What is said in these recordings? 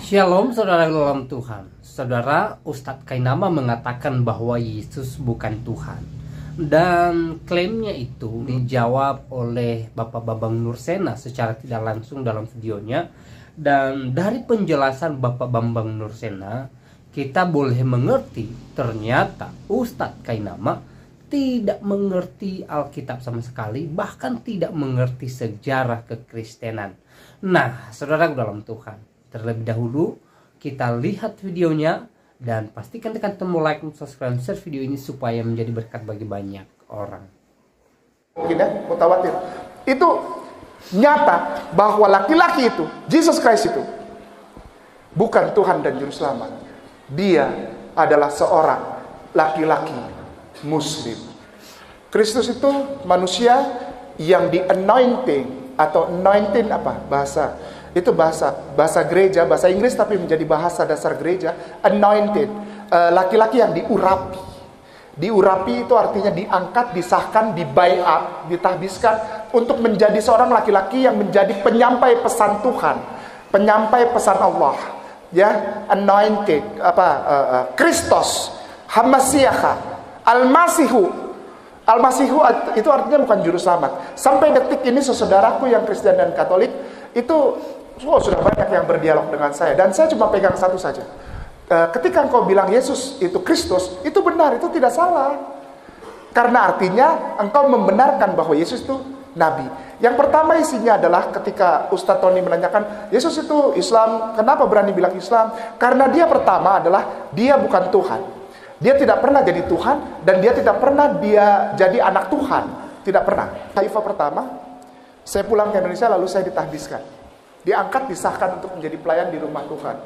Shalom saudara dalam Tuhan. Saudara, Ustadz Kainama mengatakan bahwa Yesus bukan Tuhan. Dan klaimnya itu dijawab oleh Bapak Bambang Nursena secara tidak langsung dalam videonya. Dan dari penjelasan Bapak Bambang Nursena, kita boleh mengerti ternyata Ustadz Kainama tidak mengerti Alkitab sama sekali, bahkan tidak mengerti sejarah kekristenan. Nah, saudara dalam Tuhan, terlebih dahulu kita lihat videonya dan pastikan tekan tombol like, subscribe, share video ini supaya menjadi berkat bagi banyak orang. Mungkin ya, mutawatir. Itu nyata bahwa laki-laki itu, Jesus Christ itu, bukan Tuhan dan Juru Selamat. Dia adalah seorang laki-laki Muslim. Kristus itu manusia yang di anointing atau anointing apa bahasa itu bahasa gereja, bahasa Inggris tapi menjadi bahasa dasar gereja. Anointed, laki-laki yang diurapi. Diurapi itu artinya diangkat, disahkan, dibaiat, ditahbiskan untuk menjadi seorang laki-laki yang menjadi penyampai pesan Tuhan, penyampai pesan Allah. Ya, anointed, Kristus, Hamasiyaha, Al-Masihu. Al-Masihu itu artinya bukan juru selamat. Sampai detik ini saudaraku yang Kristen dan Katolik itu sudah banyak yang berdialog dengan saya, dan saya cuma pegang satu saja. Ketika engkau bilang Yesus itu Kristus, itu benar, itu tidak salah. Karena artinya engkau membenarkan bahwa Yesus itu Nabi. Yang pertama isinya adalah ketika Ustadz Tony menanyakan, Yesus itu Islam, kenapa berani bilang Islam? Karena dia pertama adalah, dia bukan Tuhan. Dia tidak pernah jadi Tuhan, dan dia tidak pernah dia jadi anak Tuhan. Tidak pernah. Khalifah pertama, saya pulang ke Indonesia lalu saya ditahbiskan. Diangkat, disahkan untuk menjadi pelayan di rumah Tuhan.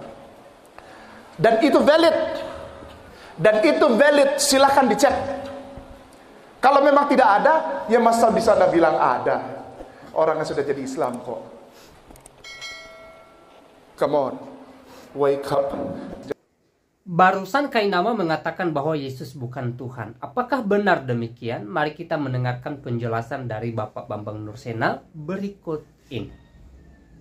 Dan itu valid. Dan itu valid, silahkan dicek. Kalau memang tidak ada, ya masa bisa Anda bilang ada. Orang yang sudah jadi Islam kok. Come on, wake up. Barusan Kainama mengatakan bahwa Yesus bukan Tuhan. Apakah benar demikian? Mari kita mendengarkan penjelasan dari Bapak Bambang Nursena berikut ini.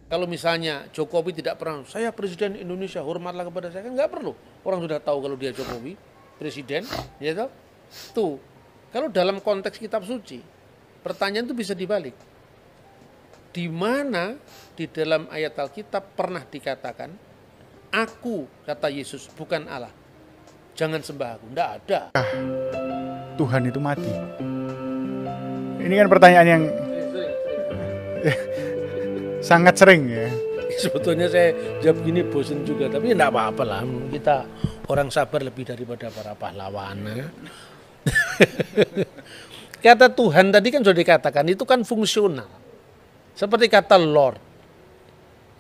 Kalau misalnya Jokowi tidak pernah, saya Presiden Indonesia, hormatlah kepada saya, kan nggak perlu. Orang sudah tahu kalau dia Jokowi, Presiden, ya tahu. Tuh, kalau dalam konteks kitab suci, pertanyaan itu bisa dibalik. Di mana di dalam ayat Alkitab pernah dikatakan, aku, kata Yesus, bukan Allah. Jangan sembah aku. Tidak ada. Tuhan itu mati. Ini kan pertanyaan yang sangat sering ya. Sebetulnya saya jawab gini bosan juga, tapi tidak apa-apa lah. Kita orang sabar lebih daripada para pahlawan. Kata Tuhan tadi kan sudah dikatakan, itu kan fungsional. Seperti kata Lord.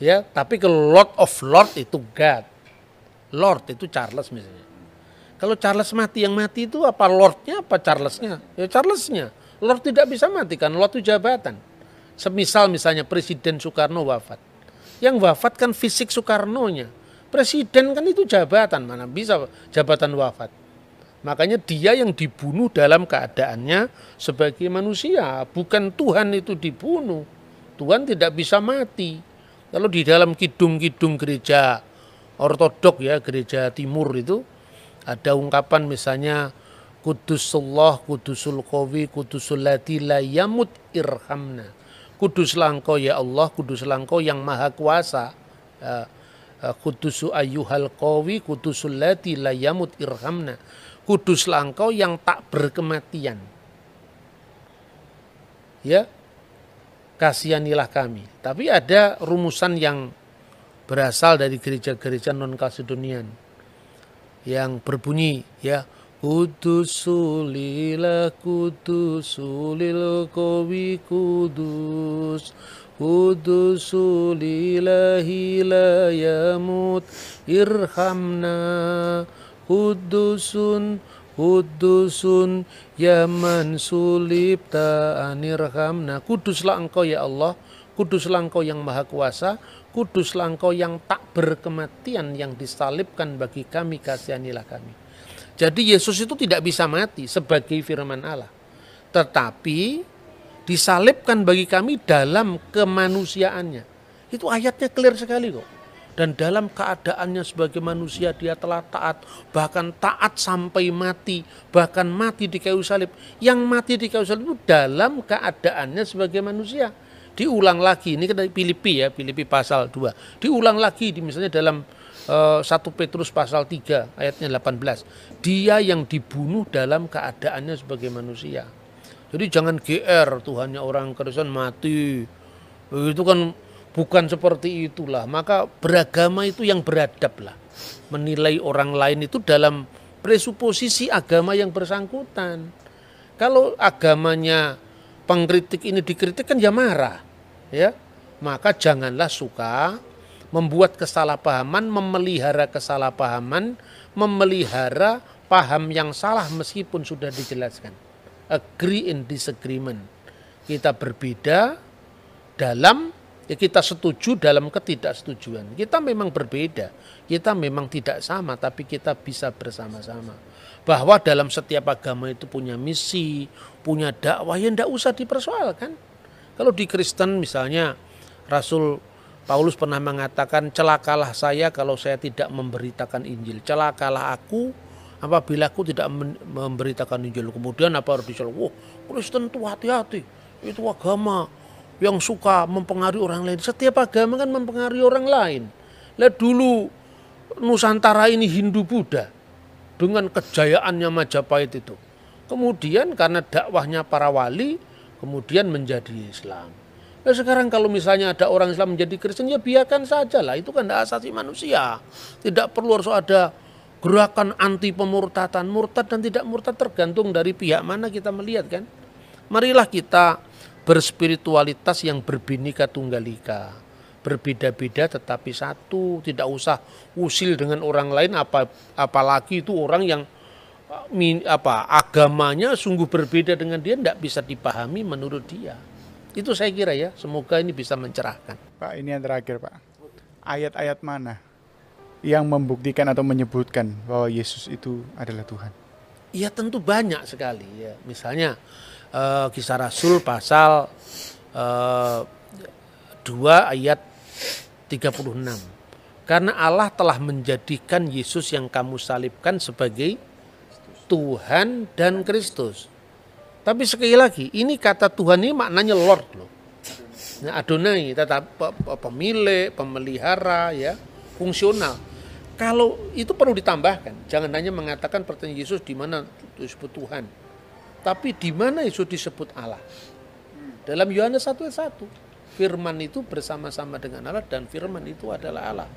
Ya, tapi kalau Lord of Lord itu God. Lord itu Charles misalnya. Kalau Charles mati, yang mati itu apa Lordnya apa Charlesnya? Ya Charlesnya. Lord tidak bisa mati kan, Lord itu jabatan. Semisal misalnya Presiden Soekarno wafat. Yang wafat kan fisik Soekarnonya. Presiden kan itu jabatan, mana bisa jabatan wafat. Makanya dia yang dibunuh dalam keadaannya sebagai manusia. Bukan Tuhan itu dibunuh. Tuhan tidak bisa mati. Kalau di dalam kidung-kidung gereja ortodok ya, gereja timur itu ada ungkapan misalnya Kudusullah, Kudusul Qawi, Kudusul Lati la yamut irhamna. Kuduslah engkau ya Allah, kuduslah engkau yang maha kuasa. Kudusu ayyuhal qawi, Kudusul Lati la yamut irhamna. Kuduslah engkau yang tak berkematian. Ya, kasihanilah kami. Tapi ada rumusan yang berasal dari gereja-gereja non-Kalsedonian yang berbunyi ya, Kudusulillah kudusulil qawi kudus, Kudusulillahi la yamut irhamna, Kudusun Kudusun ya man sulibta anirhamna. Kuduslah engkau ya Allah, kuduslah engkau yang maha kuasa, kuduslah engkau yang tak berkematian, yang disalibkan bagi kami, kasihanilah kami. Jadi Yesus itu tidak bisa mati sebagai firman Allah. Tetapi disalibkan bagi kami dalam kemanusiaannya. Itu ayatnya clear sekali kok. Dan dalam keadaannya sebagai manusia dia telah taat, bahkan taat sampai mati, bahkan mati di kayu salib. Yang mati di kayu salib itu dalam keadaannya sebagai manusia. Diulang lagi, ini kan dari Filipi ya, Filipi pasal 2. Diulang lagi misalnya dalam 1 Petrus pasal 3 ayatnya 18. Dia yang dibunuh dalam keadaannya sebagai manusia. Jadi jangan GR, Tuhannya orang Kristen mati. Itu kan bukan seperti itulah. Maka beragama itu yang beradab lah. Menilai orang lain itu dalam presuposisi agama yang bersangkutan. Kalau agamanya pengkritik ini dikritik kan ya marah. Ya, maka janganlah suka membuat kesalahpahaman, memelihara kesalahpahaman, memelihara paham yang salah meskipun sudah dijelaskan. Agree in disagreement. Kita berbeda dalam, ya kita setuju dalam ketidaksetujuan. Kita memang berbeda, kita memang tidak sama, tapi kita bisa bersama-sama. Bahwa dalam setiap agama itu punya misi, punya dakwah, ya tidak usah dipersoalkan. Kalau di Kristen misalnya Rasul Paulus pernah mengatakan, celakalah saya kalau saya tidak memberitakan Injil. Celakalah aku apabila aku tidak memberitakan Injil. Kemudian apa harus dicelak? Wah, Kristen itu hati-hati. Itu agama yang suka mempengaruhi orang lain. Setiap agama kan mempengaruhi orang lain. Lihat dulu Nusantara ini Hindu-Buddha dengan kejayaannya Majapahit itu. Kemudian karena dakwahnya para wali, kemudian menjadi Islam. Nah sekarang kalau misalnya ada orang Islam menjadi Kristen, ya biarkan saja lah. Itu kan hak asasi manusia. Tidak perlu harus ada gerakan anti pemurtadan. Murtad dan tidak murtad tergantung dari pihak mana kita melihat kan. Marilah kita berspiritualitas yang berbhinneka tunggal ika. Berbeda-beda tetapi satu. Tidak usah usil dengan orang lain, apalagi itu orang yang agamanya sungguh berbeda dengan dia, tidak bisa dipahami menurut dia. Itu saya kira ya, semoga ini bisa mencerahkan. Pak, ini yang terakhir Pak. Ayat-ayat mana yang membuktikan atau menyebutkan bahwa Yesus itu adalah Tuhan? Ya tentu banyak sekali ya. Misalnya Kisah Rasul pasal 2 ayat 36. Karena Allah telah menjadikan Yesus yang kamu salibkan sebagai Tuhan dan Kristus. Tapi sekali lagi, ini kata Tuhan ini maknanya Lord loh. Nah, Adonai, tetap pemilik, pemelihara, ya, fungsional. Kalau itu perlu ditambahkan, jangan hanya mengatakan pertanyaan Yesus di mana disebut Tuhan, tapi di mana Yesus disebut Allah. Dalam Yohanes 1:1, Firman itu bersama-sama dengan Allah dan Firman itu adalah Allah.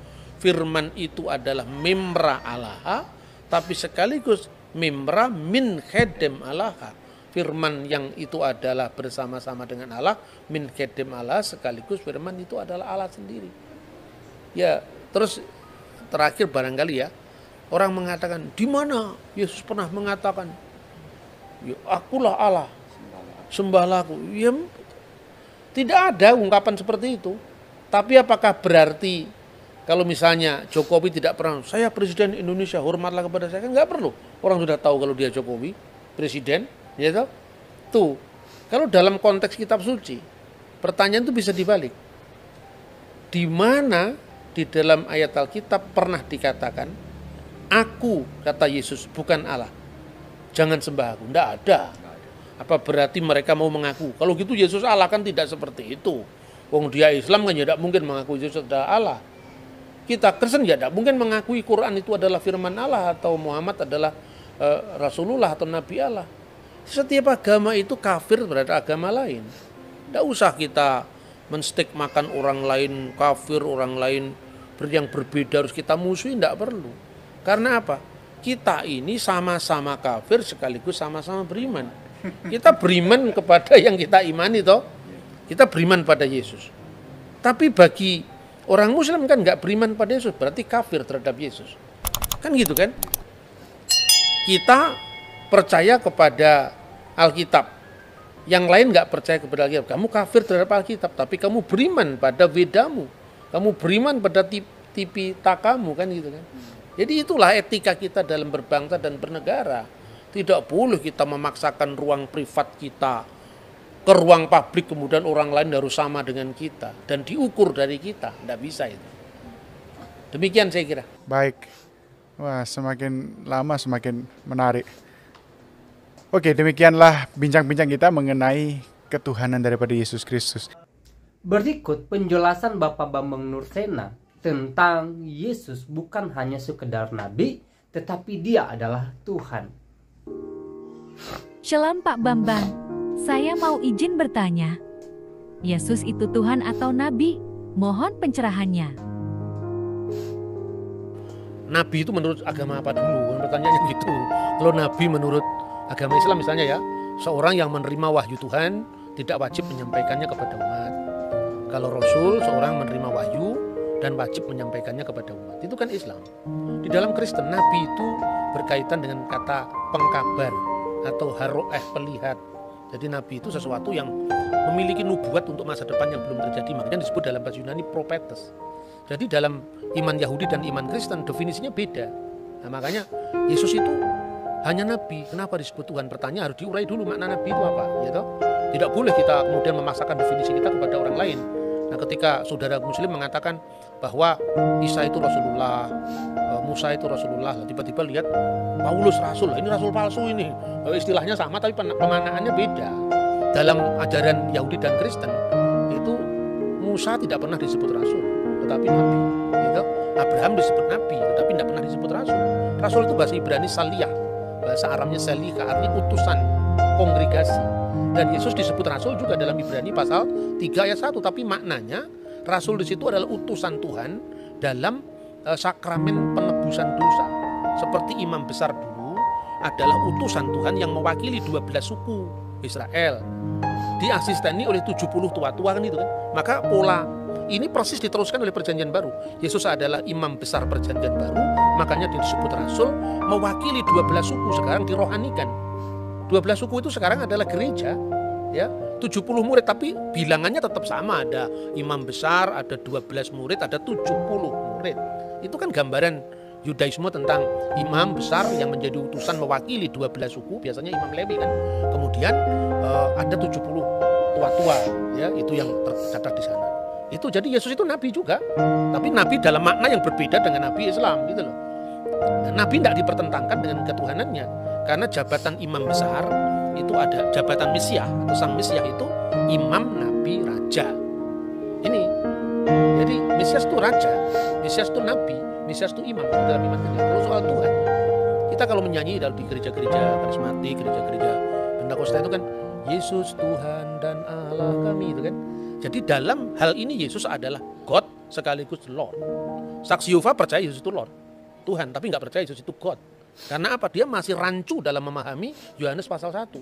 Firman itu adalah memra Allah, tapi sekaligus memra min khedem Allah. Firman yang itu adalah bersama-sama dengan Allah, min khedem Allah, sekaligus firman itu adalah Allah sendiri. Ya, terus terakhir barangkali ya, orang mengatakan, di mana Yesus pernah mengatakan, ya, akulah Allah, sembahlah aku. Ya, tidak ada ungkapan seperti itu. Tapi apakah berarti kalau misalnya Jokowi tidak pernah, saya presiden Indonesia, hormatlah kepada saya, kan nggak perlu. Orang sudah tahu kalau dia Jokowi, presiden, ya tahu. Tuh, kalau dalam konteks kitab suci, pertanyaan itu bisa dibalik. Di mana di dalam ayat Alkitab pernah dikatakan, aku, kata Yesus, bukan Allah. Jangan sembah aku. Tidak ada. Apa berarti mereka mau mengaku? Kalau gitu Yesus Allah, kan tidak seperti itu. Wong dia Islam kan tidak mungkin mengaku Yesus adalah Allah. Kita Kristen ya tidak mungkin mengakui Quran itu adalah firman Allah atau Muhammad adalah Rasulullah atau Nabi Allah. Setiap agama itu kafir terhadap agama lain. Tidak usah kita menstigmakan orang lain kafir, orang lain yang berbeda harus kita musuhi, tidak perlu. Karena apa? Kita ini sama-sama kafir sekaligus sama-sama beriman. Kita beriman kepada yang kita imani toh. Kita beriman pada Yesus. Tapi bagi orang Muslim kan nggak beriman pada Yesus, berarti kafir terhadap Yesus. Kan gitu kan? Kita percaya kepada Alkitab. Yang lain nggak percaya kepada Alkitab. Kamu kafir terhadap Alkitab, tapi kamu beriman pada Vedamu. Kamu beriman pada Tipitakamu, kan gitu kan? Jadi itulah etika kita dalam berbangsa dan bernegara. Tidak boleh kita memaksakan ruang privat kita ke ruang publik, kemudian orang lain harus sama dengan kita dan diukur dari kita. Tidak bisa itu. Demikian saya kira. Baik. Wah, semakin lama semakin menarik. Oke, demikianlah bincang-bincang kita mengenai ketuhanan daripada Yesus Kristus. Berikut penjelasan Bapak Bambang Nursena tentang Yesus bukan hanya sekedar nabi, tetapi dia adalah Tuhan. Shalom Pak Bambang, saya mau izin bertanya. Yesus itu Tuhan atau nabi? Mohon pencerahannya. Nabi itu menurut agama apa dulu? Pertanyaannya gitu. Kalau nabi menurut agama Islam misalnya ya, seorang yang menerima wahyu Tuhan tidak wajib menyampaikannya kepada umat. Kalau Rasul, seorang menerima wahyu dan wajib menyampaikannya kepada umat. Itu kan Islam. Di dalam Kristen, nabi itu berkaitan dengan kata pengkabar atau haroeh, pelihat. Jadi nabi itu sesuatu yang memiliki nubuat untuk masa depan yang belum terjadi. Makanya disebut dalam bahasa Yunani prophetes. Jadi dalam iman Yahudi dan iman Kristen definisinya beda. Nah, makanya Yesus itu hanya nabi. Kenapa disebut Tuhan? Pertanyaan harus diurai dulu makna nabi itu apa, gitu. Tidak boleh kita kemudian memaksakan definisi kita kepada orang lain. Nah, ketika saudara Muslim mengatakan bahwa Isa itu Rasulullah, Musa itu Rasulullah, tiba-tiba lihat Paulus Rasul, ini Rasul palsu ini. Istilahnya sama tapi pemaknaannya beda. Dalam ajaran Yahudi dan Kristen itu Musa tidak pernah disebut Rasul, tetapi Nabi. Gitu. Abraham disebut Nabi, tetapi tidak pernah disebut Rasul. Rasul itu bahasa Ibrani saliyah, bahasa Aramnya salika, artinya utusan, kongregasi. Dan Yesus disebut Rasul juga dalam Ibrani pasal 3 ayat 1. Tapi maknanya Rasul di situ adalah utusan Tuhan dalam sakramen penebusan dosa. Seperti imam besar dulu adalah utusan Tuhan yang mewakili 12 suku Israel. Diasisteni oleh 70 tua-tua kan itu kan. Maka pola ini persis diteruskan oleh perjanjian baru. Yesus adalah imam besar perjanjian baru, makanya disebut Rasul, mewakili 12 suku sekarang dirohanikan. 12 suku itu sekarang adalah gereja, ya, 70 murid tapi bilangannya tetap sama, ada imam besar, ada 12 murid, ada 70 murid. Itu kan gambaran Yudaisme tentang imam besar yang menjadi utusan mewakili 12 suku, biasanya imam Lewi kan. Kemudian ada 70 tua-tua, ya, itu yang tercatat di sana. Itu jadi Yesus itu nabi juga, tapi nabi dalam makna yang berbeda dengan nabi Islam gitu loh. Dan nabi tidak dipertentangkan dengan ketuhanannya. Karena jabatan imam besar itu ada jabatan Mesias atau sang Mesias itu imam, nabi, raja. Ini. Jadi Mesias itu raja, Mesias itu nabi, Mesias itu imam dalam iman kita. Kalau soal Tuhan, kita kalau menyanyi dalam di gereja-gereja karismatik, gereja-gereja Pentakosta itu kan Yesus Tuhan dan Allah kami itu kan. Jadi dalam hal ini Yesus adalah God sekaligus Lord. Saksi Yehova percaya Yesus itu Lord, Tuhan, tapi nggak percaya Yesus itu God. Karena apa? Dia masih rancu dalam memahami Yohanes pasal 1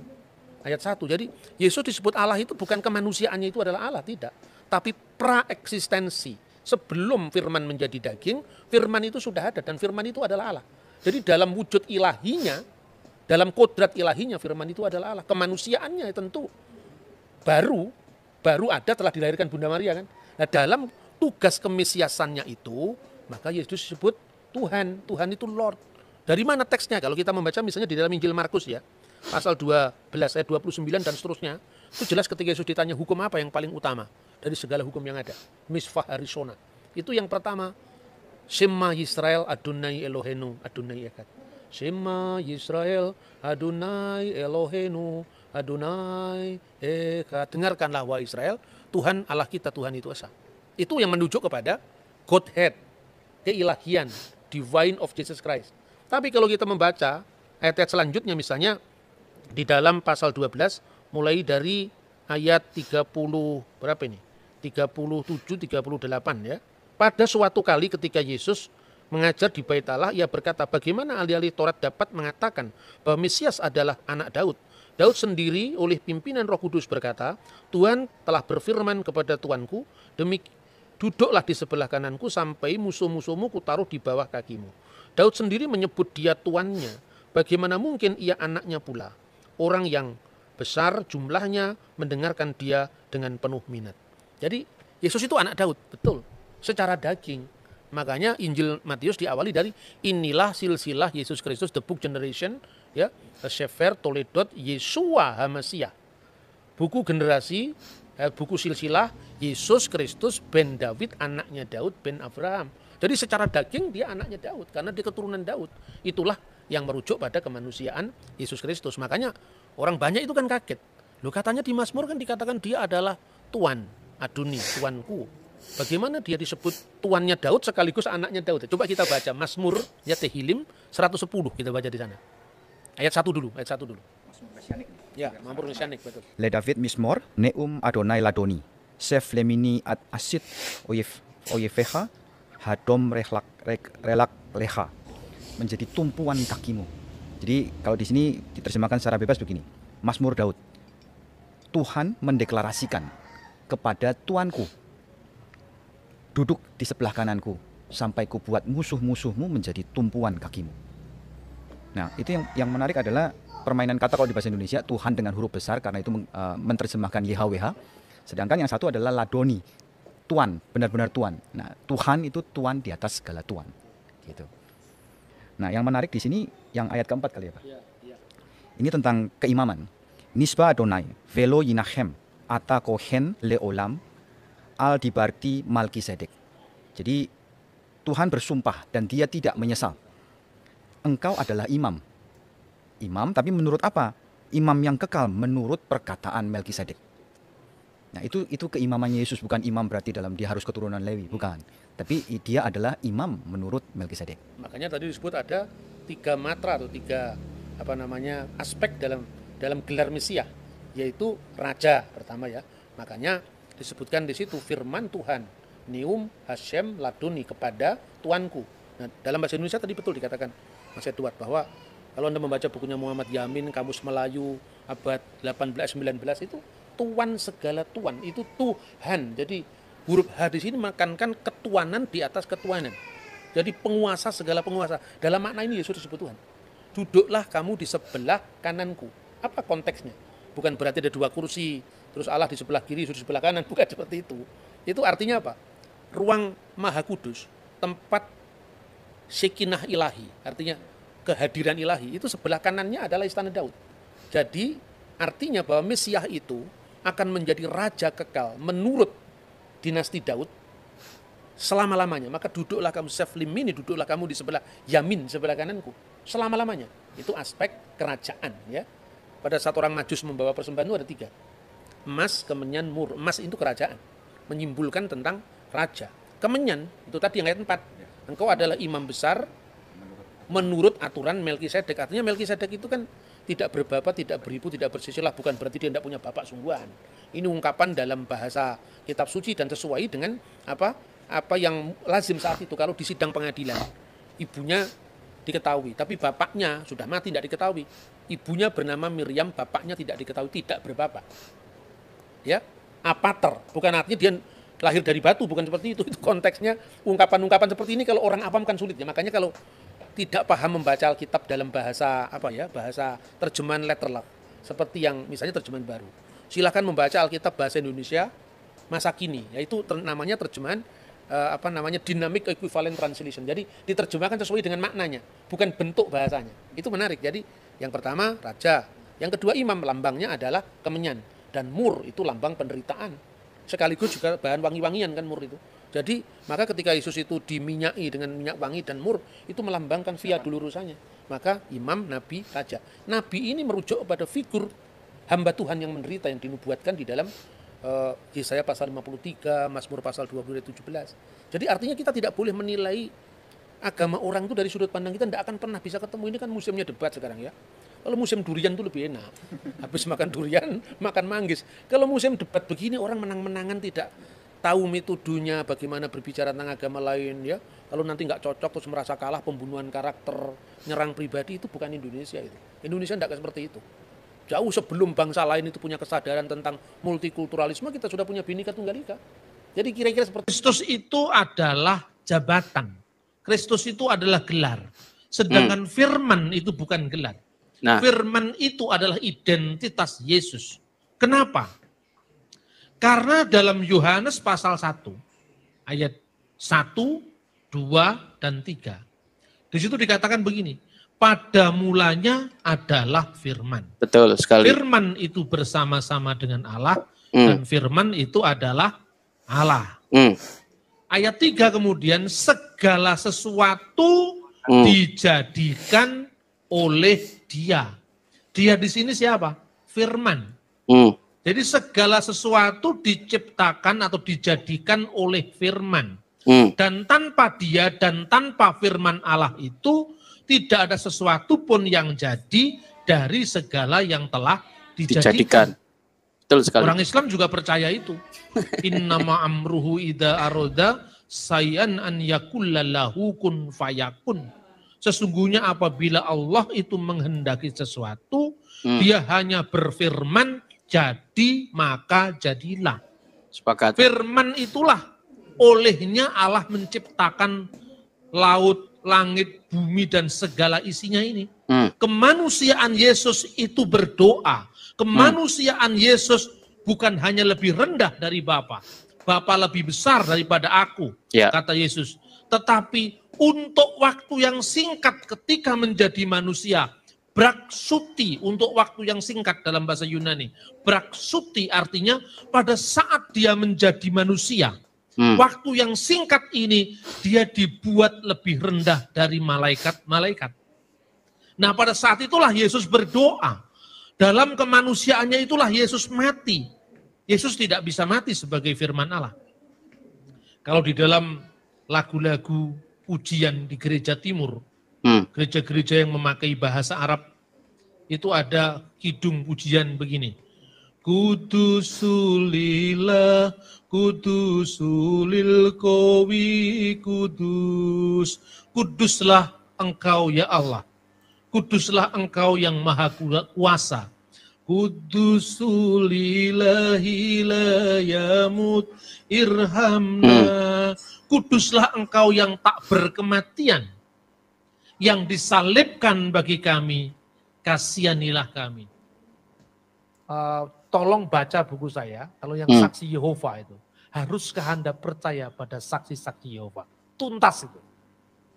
ayat 1. Jadi Yesus disebut Allah itu bukan kemanusiaannya itu adalah Allah, tidak. Tapi praeksistensi. Sebelum firman menjadi daging, firman itu sudah ada dan firman itu adalah Allah. Jadi dalam wujud ilahinya, dalam kodrat ilahinya firman itu adalah Allah. Kemanusiaannya tentu baru ada telah dilahirkan Bunda Maria kan. Nah, dalam tugas kemesiasannya itu, maka Yesus disebut Tuhan. Tuhan itu Lord. Dari mana teksnya? Kalau kita membaca misalnya di dalam Injil Markus ya, pasal 12 ayat 29 dan seterusnya, itu jelas ketika Yesus ditanya hukum apa yang paling utama dari segala hukum yang ada. Misvah Harishona. Itu yang pertama, Shema Yisrael Adonai Elohenu Adonai Echad. Shema Yisrael Adonai Elohenu Adonai Echad. Dengarkanlah wahai Israel, Tuhan Allah kita, Tuhan itu esa. Itu yang menunjuk kepada Godhead, keilahian, divine of Jesus Christ. Tapi kalau kita membaca ayat-ayat selanjutnya misalnya di dalam pasal 12 mulai dari ayat 30 berapa ini? 37 38 ya. Pada suatu kali ketika Yesus mengajar di Bait Allah, ia berkata, bagaimana ahli-ahli Taurat dapat mengatakan bahwa Mesias adalah anak Daud? Daud sendiri oleh pimpinan Roh Kudus berkata, Tuhan telah berfirman kepada Tuanku, duduklah di sebelah kananku sampai musuh-musuhmu kutaruh di bawah kakimu. Daud sendiri menyebut dia tuannya. Bagaimana mungkin ia anaknya pula? Orang yang besar jumlahnya mendengarkan dia dengan penuh minat. Jadi Yesus itu anak Daud, betul. Secara daging. Makanya Injil Matius diawali dari inilah silsilah Yesus Kristus, the book generation, ya, Sefer Toledot Yesua HaMasiah. Buku generasi, buku silsilah Yesus Kristus ben David, anaknya Daud ben Abraham. Jadi secara daging dia anaknya Daud karena dia keturunan Daud. Itulah yang merujuk pada kemanusiaan Yesus Kristus. Makanya orang banyak itu kan kaget. Loh katanya di Mazmur kan dikatakan dia adalah Tuan, Adoni, Tuanku. Bagaimana dia disebut tuannya Daud sekaligus anaknya Daud? Coba kita baca Mazmur ya Tehillim 110 kita baca di sana. Ayat 1 dulu, ayat 1 dulu. Ya, Mazmur Mesianik betul. Le David Mismor, Neum Adonai Ladoni, Sef Lemini Ad Asit Oyeveha, Hadom Relak Leha, menjadi tumpuan kakimu. Jadi kalau di sini diterjemahkan secara bebas begini, Mazmur Daud, Tuhan mendeklarasikan kepada Tuanku, duduk di sebelah kananku, sampai ku buat musuh-musuhmu menjadi tumpuan kakimu. Nah, itu yang menarik adalah permainan kata kalau di bahasa Indonesia, Tuhan dengan huruf besar karena itu menerjemahkan YHWH. Sedangkan yang satu adalah Ladoni, Tuan, benar-benar Tuan. Nah, Tuhan itu Tuan di atas segala Tuan. Gitu. Nah, yang menarik di sini yang ayat keempat kali ya Pak. Ini tentang keimaman. Nisba Adonai, Velo Yinahem, Ata Kohen Leolam, Al Dibarti Malkisedek. Jadi Tuhan bersumpah dan dia tidak menyesal. Engkau adalah imam. Imam tapi menurut apa? Imam yang kekal menurut perkataan Melkisedek. Nah itu keimamannya Yesus, bukan imam berarti dalam dia harus keturunan Lewi, bukan. Tapi dia adalah imam menurut Melkisedek. Makanya tadi disebut ada 3 matra atau 3 aspek dalam gelar Mesias, yaitu raja pertama ya. Makanya disebutkan di situ firman Tuhan, Neum Hashem Ladoni, kepada Tuanku. Nah, dalam bahasa Indonesia tadi betul dikatakan Mas Edward bahwa kalau Anda membaca bukunya Muhammad Yamin, Kamus Melayu abad 18-19 itu Tuan segala Tuan, itu Tuhan. Jadi huruf H di sini menekankan ketuanan di atas ketuanan. Jadi penguasa segala penguasa. Dalam makna ini Yesus disebut Tuhan. Duduklah kamu di sebelah kananku. Apa konteksnya? Bukan berarti ada 2 kursi, terus Allah di sebelah kiri, Yesus di sebelah kanan. Bukan seperti itu. Itu artinya apa? Ruang Maha Kudus, tempat Shekinah ilahi, artinya kehadiran ilahi, itu sebelah kanannya adalah istana Daud. Jadi artinya bahwa Mesias itu akan menjadi raja kekal menurut dinasti Daud selama-lamanya. Maka duduklah kamu Seflimini, duduklah kamu di sebelah Yamin, sebelah kananku, selama-lamanya. Itu aspek kerajaan ya. Pada saat orang Majus membawa persembahan itu ada 3. Emas, kemenyan, mur. Emas itu kerajaan, menyimbolkan tentang raja. Kemenyan itu tadi yang ayat 4. Engkau adalah imam besar menurut aturan Melkisedek. Artinya Melkisedek itu kan tidak berbapak, tidak beribu, tidak bersisilah. Bukan berarti dia tidak punya bapak sungguhan. Ini ungkapan dalam bahasa kitab suci dan sesuai dengan apa yang lazim saat itu. Kalau di sidang pengadilan, ibunya diketahui, tapi bapaknya sudah mati, tidak diketahui. Ibunya bernama Miriam, bapaknya tidak diketahui, tidak berbapak. Ya, apater, bukan artinya dia lahir dari batu, bukan seperti itu. Itu konteksnya ungkapan-ungkapan seperti ini kalau orang awam kan sulit ya. Makanya kalau tidak paham membaca Alkitab dalam bahasa bahasa terjemahan letterlock, seperti yang misalnya terjemahan baru, silakan membaca Alkitab bahasa Indonesia masa kini, yaitu namanya terjemahan dynamic equivalent translation. Jadi diterjemahkan sesuai dengan maknanya, bukan bentuk bahasanya. Itu menarik. Jadi yang pertama raja, yang kedua imam, lambangnya adalah kemenyan, dan mur itu lambang penderitaan. Sekaligus juga bahan wangi-wangian kan mur itu. Jadi maka ketika Yesus itu diminyaki dengan minyak wangi dan mur, itu melambangkan via dulurusannya. Maka imam, nabi, raja. Nabi ini merujuk pada figur hamba Tuhan yang menderita yang dinubuatkan di dalam Yesaya pasal 53, Mazmur pasal 20-17. Jadi artinya kita tidak boleh menilai agama orang itu dari sudut pandang kita, tidak akan pernah bisa ketemu. Ini kan musimnya debat sekarang ya. Kalau musim durian itu lebih enak. Habis makan durian, makan manggis. Kalau musim debat begini, orang menang-menangan tidak tahu metodenya, bagaimana berbicara tentang agama lain ya. Kalau nanti nggak cocok terus merasa kalah, pembunuhan karakter, nyerang pribadi, itu bukan Indonesia itu. Indonesia tidak seperti itu. Jauh sebelum bangsa lain itu punya kesadaran tentang multikulturalisme, kita sudah punya Bhinneka Tunggal Ika. Jadi kira-kira seperti Kristus itu adalah jabatan. Kristus itu adalah gelar. Sedangkan firman itu bukan gelar. Nah, Firman itu adalah identitas Yesus. Kenapa? Karena dalam Yohanes pasal 1, ayat 1, 2, dan 3. Di situ dikatakan begini, pada mulanya adalah firman. betul sekali. Firman itu bersama-sama dengan Allah, dan firman itu adalah Allah. Ayat 3 kemudian segala sesuatu dijadikan oleh Dia. Dia di sini siapa? Firman. Jadi segala sesuatu diciptakan atau dijadikan oleh firman. Dan tanpa Dia dan tanpa firman Allah itu tidak ada sesuatu pun yang jadi dari segala yang telah dijadikan. Betul sekali. Orang Islam juga percaya itu. Innama amruhu idza aroda sayan an yakullahu kun fayakun. Sesungguhnya apabila Allah itu menghendaki sesuatu, Dia hanya berfirman, jadi maka jadilah. Sepakat. Firman itulah olehnya Allah menciptakan laut, langit, bumi dan segala isinya ini. Kemanusiaan Yesus itu berdoa. Kemanusiaan Yesus bukan hanya lebih rendah dari Bapa. Bapa lebih besar daripada aku, kata Yesus. Tetapi untuk waktu yang singkat ketika menjadi manusia, braksuti untuk waktu yang singkat dalam bahasa Yunani. Braksuti artinya pada saat dia menjadi manusia. Waktu yang singkat ini dia dibuat lebih rendah dari malaikat-malaikat. Nah pada saat itulah Yesus berdoa. Dalam kemanusiaannya itulah Yesus mati. Yesus tidak bisa mati sebagai firman Allah. Kalau di dalam lagu-lagu pujian di gereja timur, gereja-gereja yang memakai bahasa Arab, itu ada kidung pujian begini. Kudusulillah, kudusulil kowi kudus. Kuduslah engkau ya Allah. Kuduslah engkau yang maha kuasa. Kudusulillahi la yamut irhamna. Kuduslah engkau yang tak berkematian. Yang disalibkan bagi kami. Kasihanilah kami. Tolong baca buku saya. Kalau yang saksi Yehova itu. Haruskah Anda percaya pada saksi-saksi Yehova? Tuntas itu.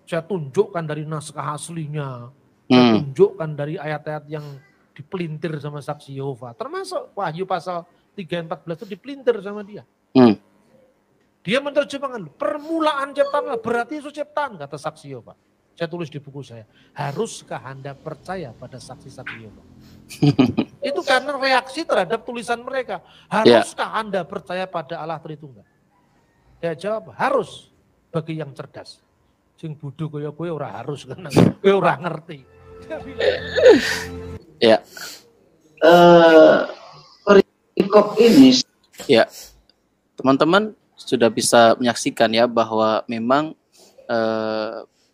Saya tunjukkan dari naskah aslinya. Saya tunjukkan dari ayat-ayat yang dipelintir sama saksi Yehova. Termasuk Wahyu pasal 3:14 itu dipelintir sama dia. Dia menerjemahkan permulaan ciptaan, berarti itu ciptaan, kata saksi Yehova. Saya tulis di buku saya. Haruskah Anda percaya pada saksi-saksi Yehova? Itu karena reaksi terhadap tulisan mereka. Haruskah Anda percaya pada Allah Tritunggal? Dia jawab, harus bagi yang cerdas. Sing bodoh kaya kowe ora harus kan. Kowe ora ngerti. Ya. Perikop ini ya. Teman-teman sudah bisa menyaksikan ya bahwa memang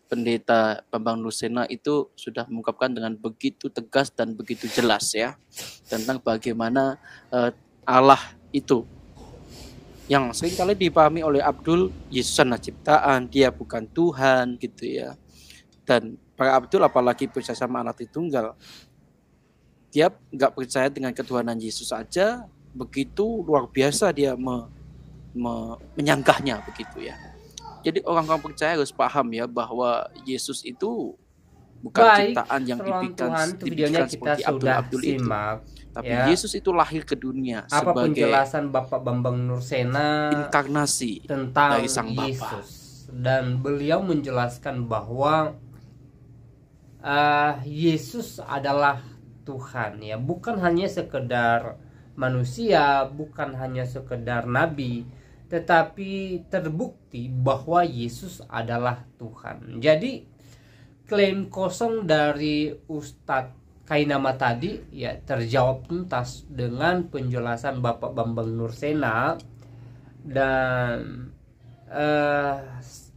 Pendeta Bambang Nursena itu sudah mengungkapkan dengan begitu tegas dan begitu jelas ya tentang bagaimana Allah itu yang seringkali dipahami oleh Abdul, Yesus adalah ciptaan, dia bukan Tuhan gitu ya. Dan para Abdul apalagi percaya sama anak Tritunggal, dia nggak percaya dengan ketuhanan Yesus saja, begitu luar biasa dia menyanggahnya begitu ya. Jadi orang-orang percaya harus paham ya bahwa Yesus itu bukan ciptaan yang dibikin seperti Abdul itu. Tapi ya, Yesus itu lahir ke dunia apa sebagai penjelasan Bapak Bambang Nursena inkarnasi tentang dari Sang Bapa. Yesus. Dan beliau menjelaskan bahwa Yesus adalah Tuhan ya, bukan hanya sekedar manusia, bukan hanya sekedar nabi, tetapi terbukti bahwa Yesus adalah Tuhan. Jadi klaim kosong dari Ustadz Kainama tadi ya terjawab tuntas dengan penjelasan Bapak Bambang Nursena, dan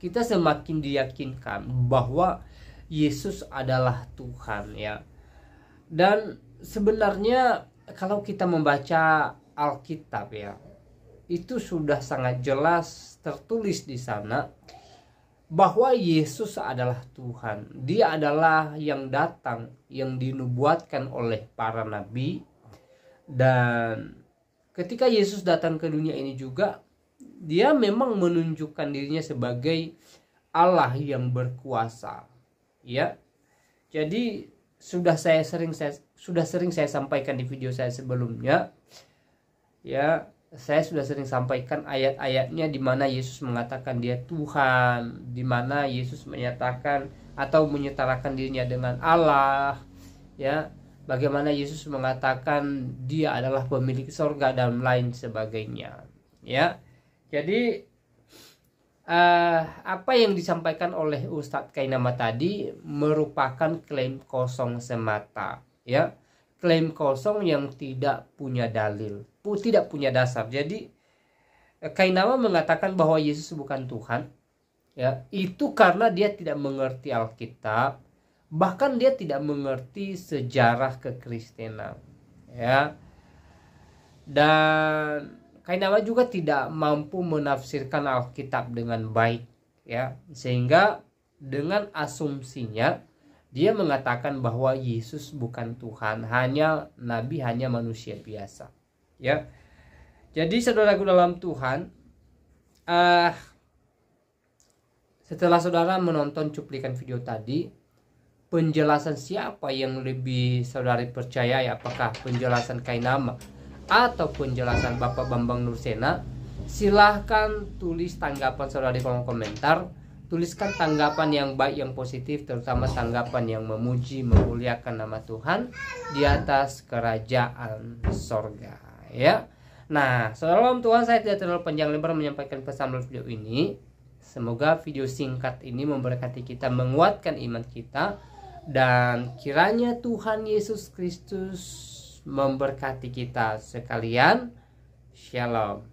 kita semakin diyakinkan bahwa Yesus adalah Tuhan ya. Dan sebenarnya kalau kita membaca Alkitab ya, itu sudah sangat jelas tertulis di sana bahwa Yesus adalah Tuhan. Dia adalah yang datang, yang dinubuatkan oleh para nabi. Dan ketika Yesus datang ke dunia ini juga, dia memang menunjukkan dirinya sebagai Allah yang berkuasa. Ya. Jadi sudah sering saya sampaikan di video saya sebelumnya. Ya, saya sudah sering sampaikan ayat-ayatnya di mana Yesus mengatakan dia Tuhan, di mana Yesus menyatakan atau menyetarakan dirinya dengan Allah, ya. Bagaimana Yesus mengatakan dia adalah pemilik sorga dan lain sebagainya, ya. Jadi apa yang disampaikan oleh Ustadz Kainama tadi merupakan klaim kosong semata, ya. Klaim kosong yang tidak punya dalil, tidak punya dasar. Jadi Kainama mengatakan bahwa Yesus bukan Tuhan, ya, itu karena dia tidak mengerti Alkitab, bahkan dia tidak mengerti sejarah kekristenan, ya. Dan Kainama juga tidak mampu menafsirkan Alkitab dengan baik, ya, sehingga dengan asumsinya dia mengatakan bahwa Yesus bukan Tuhan, hanya nabi, hanya manusia biasa, ya. Jadi saudaraku dalam Tuhan, setelah saudara menonton cuplikan video tadi, penjelasan siapa yang lebih saudari percayai, apakah penjelasan Kainama atau penjelasan Bapak Bambang Nursena? Silahkan tulis tanggapan saudara di kolom komentar. Tuliskan tanggapan yang baik, yang positif, terutama tanggapan yang memuji, memuliakan nama Tuhan di atas kerajaan sorga, ya. Nah, saudara dalam Tuhan, saya tidak terlalu panjang lebar menyampaikan pesan melalui video ini. Semoga video singkat ini memberkati kita, menguatkan iman kita, dan kiranya Tuhan Yesus Kristus memberkati kita sekalian. Shalom.